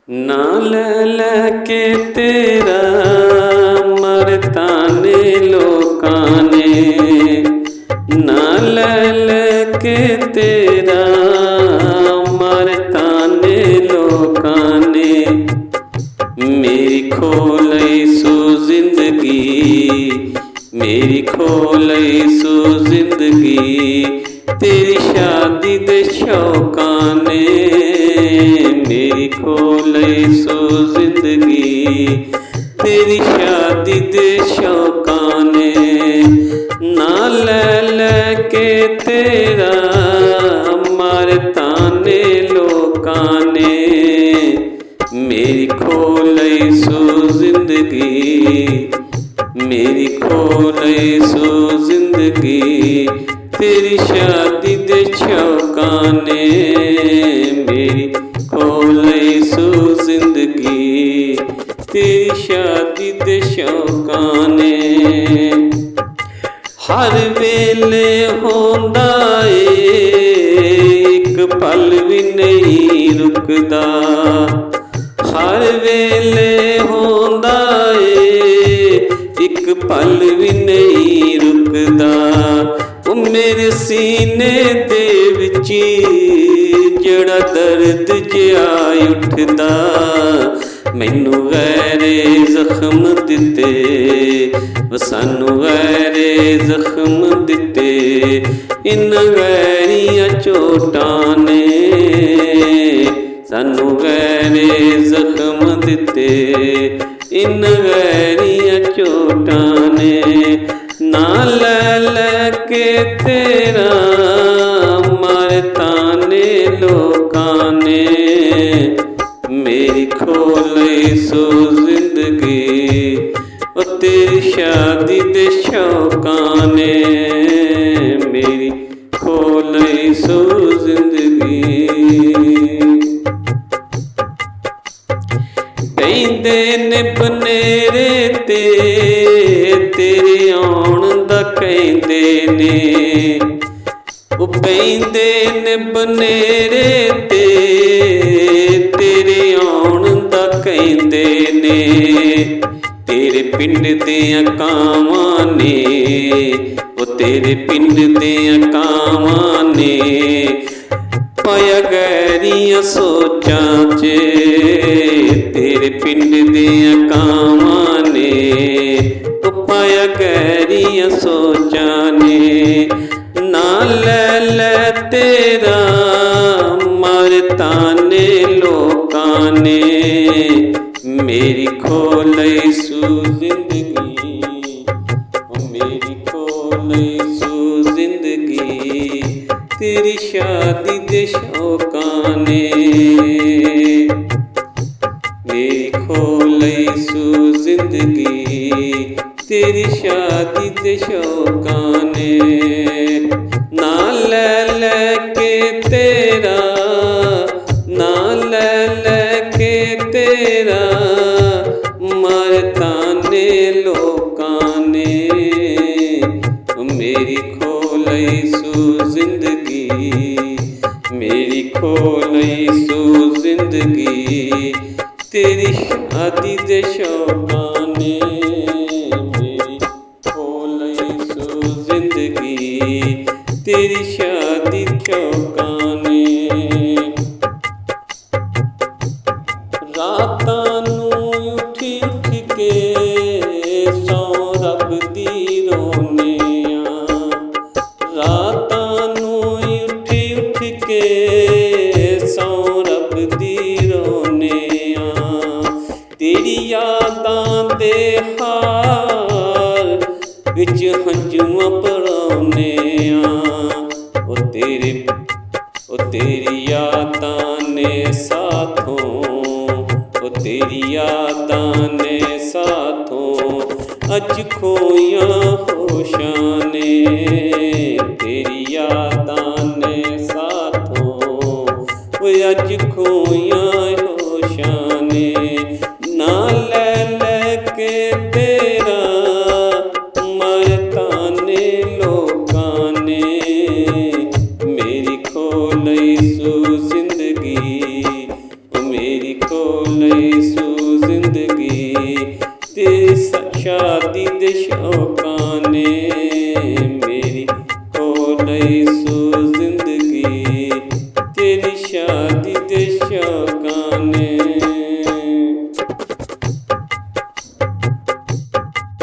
ना ले के तेरा मरता ने लोकां ने, ना ले के तेरा मरता ने लोकां ने। मेरी खोलई सो जिंदगी, मेरी खोलई सो जिंदगी, तेरी शादी दे शौकां ने। मेरी खोलई सो जिंदगी, तेरी शादी दे शौकां ने। ना ले के तेरा मरता ने लोकां ने। मेरी खोलई सो जिंदगी, मेरी खोलई सो जिंदगी, तेरी शादी दे शौकां ने। मेरी खोलई सो जिंदगी, तेरी शादी दे शौकां ने। हर वेले होंदा ए इक पल भी नहीं रुकदा, हर वेले होंदा ए इक पल भी नहीं रुकदा। ओ मेरे सीने दे विच जड़ा दर्द जिहा उठदा, मैनू गैरे जख्म दिते, सानू गैरे जख्म दिते, इन गैरियां चोटां ने। सानू गैरे जख्म दिते, इन गैरियां चोटां ने। ना ले के तेरा मरता ने लोकां ने। मेरी खोलई सो जिंदगी, ओ तेरी शादी दे शौकां ने। मेरी खोलई सो जिंदगी। कहंदे ने बनेरे ते तेरे आउण दा कहंदे ने, ओ कहंदे ने बनेरे ते तेरे आउण दा कहंदे ने। तेरे पिंड दियां कावां ने, ओ तेरे पिंड दियां कावां ने, पाया गैरियां सोचां च। तेरे पिंड दियां कावां ने, ओ पाया गैरियां सोचां ने। ना ले तेरा मरता ने लोकां ने। मेरी खोलई सो जिंदगी, मेरी खोलई सो जिंदगी, तेरी शादी दे शौकां ने। मेरी खोलई सो जिंदगी, तेरी शादी दे शौकां ने। ना ले के तेरा, ना ले के तेरा मरता ने लोकां ने। मेरी खोलई सो जिंदगी, मेरी खोलई सो जिंदगी, तेरी शादी दे शौकां ने। मेरी खोलई सो जिंदगी, तेरी शादी शौकां ने। रातां नूं उठ उठ के सौ रब दी रोने आ। रातां नूं उठ उठ के सौ रब दी रोने आ। तेरी यादां दे हाल विच हंझूआं भरौने आ। ओ तेरी यादां ने साथों, ओ तेरी यादां ने साथों अज खोइयां होशां ने। तेरी यादां ने साथों ओ अज खोइयां होशां ने। ना ले के तेरा मरता ने लोकां ने। मेरी खोलई सो जिंदगी, मेरी खोल शादी दे शौकां ने मेरी हो लई सूझ